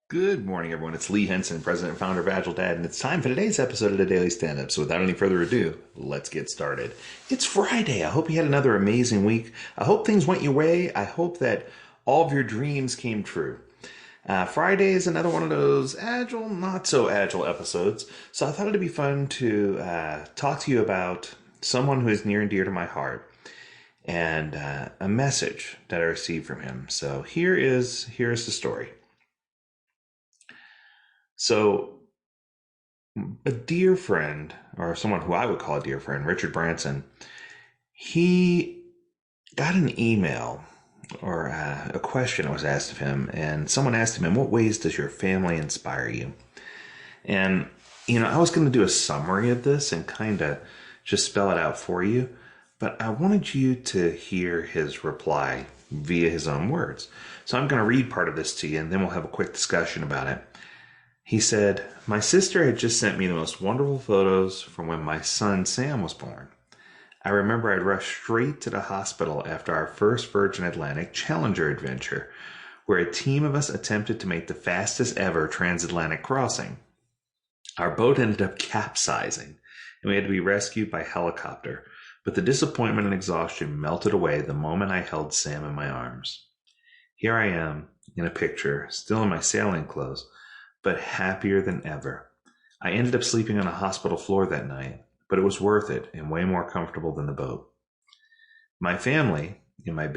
Good morning, everyone. It's Lee Henson, president and founder of Agile Dad, and it's time for today's episode of the Daily Stand Up. So, without any further ado, let's get started. It's Friday. I hope you had another amazing week. I hope things went your way. I hope that all of your dreams came true. Friday is another one of those agile, not so agile episodes. So, I thought it'd be fun to talk to you about someone who is near and dear to my heart and a message that I received from him. So, here's the story. So, a dear friend, or someone who I would call a dear friend, Richard Branson, he got an email or a question that was asked of him, and someone asked him, "In what ways does your family inspire you?" And, I was going to do a summary of this and kind of just spell it out for you, but I wanted you to hear his reply via his own words. So I'm going to read part of this to you, and then we'll have a quick discussion about it. He said, "My sister had just sent me the most wonderful photos from when my son Sam was born. I remember I'd rushed straight to the hospital after our first Virgin Atlantic Challenger adventure, where a team of us attempted to make the fastest ever transatlantic crossing. Our boat ended up capsizing, and we had to be rescued by helicopter, but the disappointment and exhaustion melted away the moment I held Sam in my arms. Here I am, in a picture, still in my sailing clothes, but happier than ever. I ended up sleeping on a hospital floor that night, but it was worth it and way more comfortable than the boat. My family my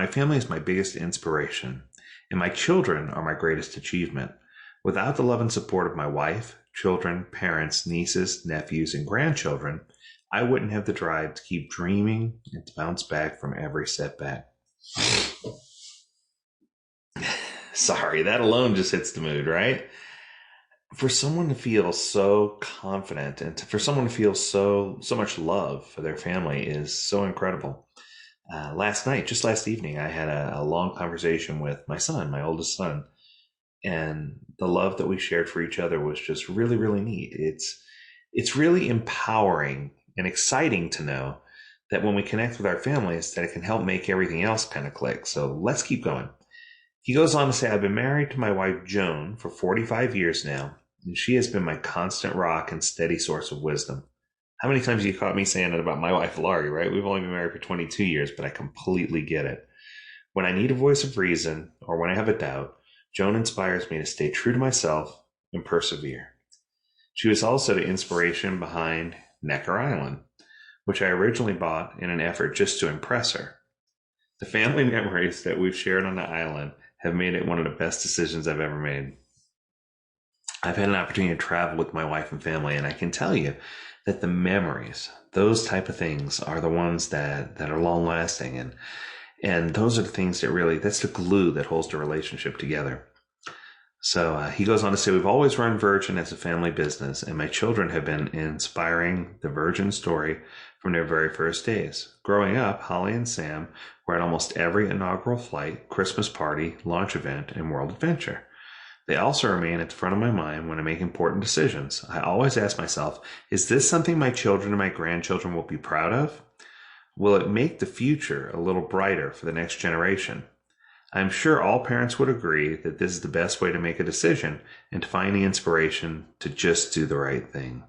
family is my biggest inspiration, and my children are my greatest achievement. Without the love and support of my wife, children, parents, nieces, nephews, and grandchildren, I wouldn't have the drive to keep dreaming and to bounce back from every setback." Sorry, that alone just hits the mood, right? For someone to feel so confident and for someone to feel so much love for their family is so incredible. Just last evening, I had a long conversation with my son, my oldest son, and the love that we shared for each other was just really, really neat. It's really empowering and exciting to know that when we connect with our families, that it can help make everything else kind of click. So let's keep going. He goes on to say, "I've been married to my wife, Joan, for 45 years now, and she has been my constant rock and steady source of wisdom." How many times have you caught me saying that about my wife, Laurie, right? We've only been married for 22 years, but I completely get it. When I need a voice of reason or when I have a doubt, Joan inspires me to stay true to myself and persevere. She was also the inspiration behind Necker Island, which I originally bought in an effort just to impress her. The family memories that we've shared on the island have made it one of the best decisions I've ever made. I've had an opportunity to travel with my wife and family, and I can tell you that the memories, those type of things, are the ones that are long lasting, and those are the things that really, that's the glue that holds the relationship together. So he goes on to say, "We've always run Virgin as a family business, and my children have been inspiring the Virgin story from their very first days. Growing up, Holly and Sam were at almost every inaugural flight, Christmas party, launch event, and world adventure. They also remain at the front of my mind when I make important decisions. I always ask myself, is this something my children and my grandchildren will be proud of? Will it make the future a little brighter for the next generation? I'm sure all parents would agree that this is the best way to make a decision and to find the inspiration to just do the right thing.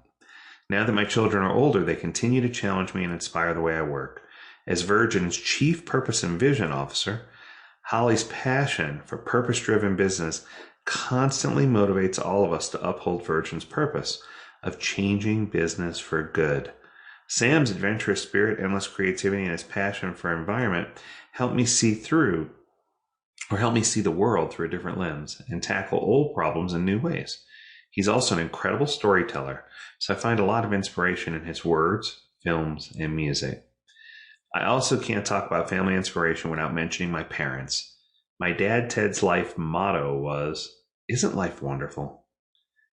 Now that my children are older, they continue to challenge me and inspire the way I work. As Virgin's Chief Purpose and Vision Officer, Holly's passion for purpose-driven business constantly motivates all of us to uphold Virgin's purpose of changing business for good. Sam's adventurous spirit, endless creativity, and his passion for environment help me see the world through a different lens and tackle old problems in new ways. He's also an incredible storyteller, so I find a lot of inspiration in his words, films, and music. I also can't talk about family inspiration without mentioning my parents. My dad, Ted's life motto was, 'Isn't life wonderful?'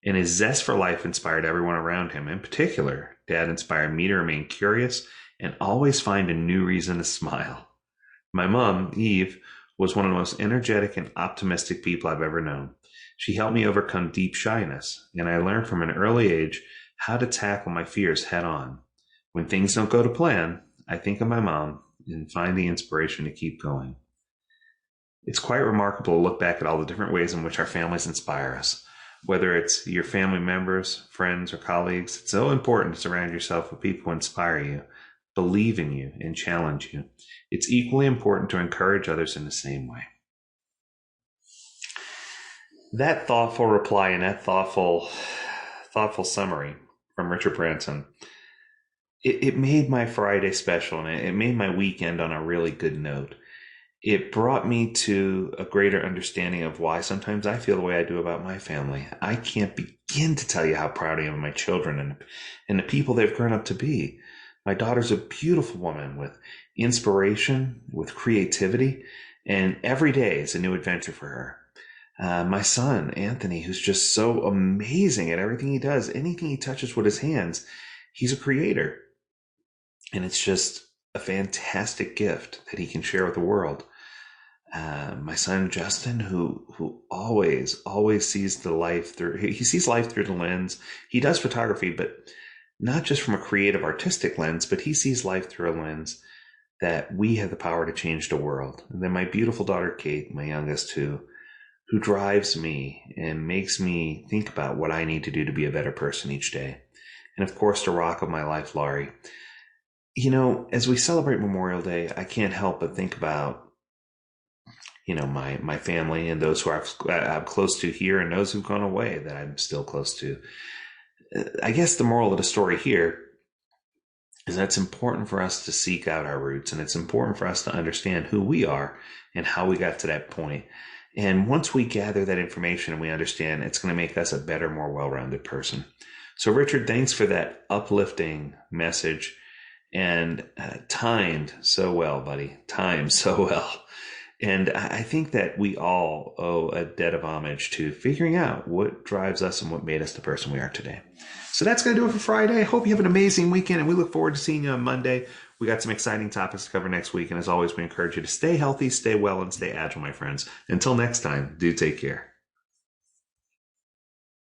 And his zest for life inspired everyone around him. In particular, Dad inspired me to remain curious and always find a new reason to smile. My mom, Eve, was one of the most energetic and optimistic people I've ever known. She helped me overcome deep shyness, and I learned from an early age how to tackle my fears head on. When things don't go to plan, I think of my mom and find the inspiration to keep going." It's quite remarkable to look back at all the different ways in which our families inspire us. Whether it's your family members, friends, or colleagues, it's so important to surround yourself with people who inspire you, believe in you, and challenge you. It's equally important to encourage others in the same way. That thoughtful reply and that thoughtful summary from Richard Branson, it made my Friday special, and it made my weekend on a really good note. It brought me to a greater understanding of why sometimes I feel the way I do about my family. I can't begin to tell you how proud I am of my children and the people they've grown up to be. My daughter's a beautiful woman with inspiration, with creativity, and every day is a new adventure for her. My son, Anthony, who's just so amazing at everything he does, anything he touches with his hands, he's a creator. And it's just a fantastic gift that he can share with the world. My son Justin, who always sees the life through, he sees life through the lens. He does photography, but not just from a creative artistic lens, but he sees life through a lens that we have the power to change the world. And then my beautiful daughter Kate, my youngest, who drives me and makes me think about what I need to do to be a better person each day. And of course, the rock of my life, Laurie. You know, as we celebrate Memorial Day, I can't help but think about, you know, my family and those who I'm close to here and those who've gone away that I'm still close to. I guess the moral of the story here is that it's important for us to seek out our roots, and it's important for us to understand who we are and how we got to that point. And once we gather that information and we understand, it's going to make us a better, more well-rounded person. So Richard, thanks for that uplifting message, and timed so well, buddy. Timed so well. And I think that we all owe a debt of homage to figuring out what drives us and what made us the person we are today. So that's going to do it for Friday. I hope you have an amazing weekend, and we look forward to seeing you on Monday. We got some exciting topics to cover next week. And as always, we encourage you to stay healthy, stay well, and stay agile, my friends. Until next time, do take care.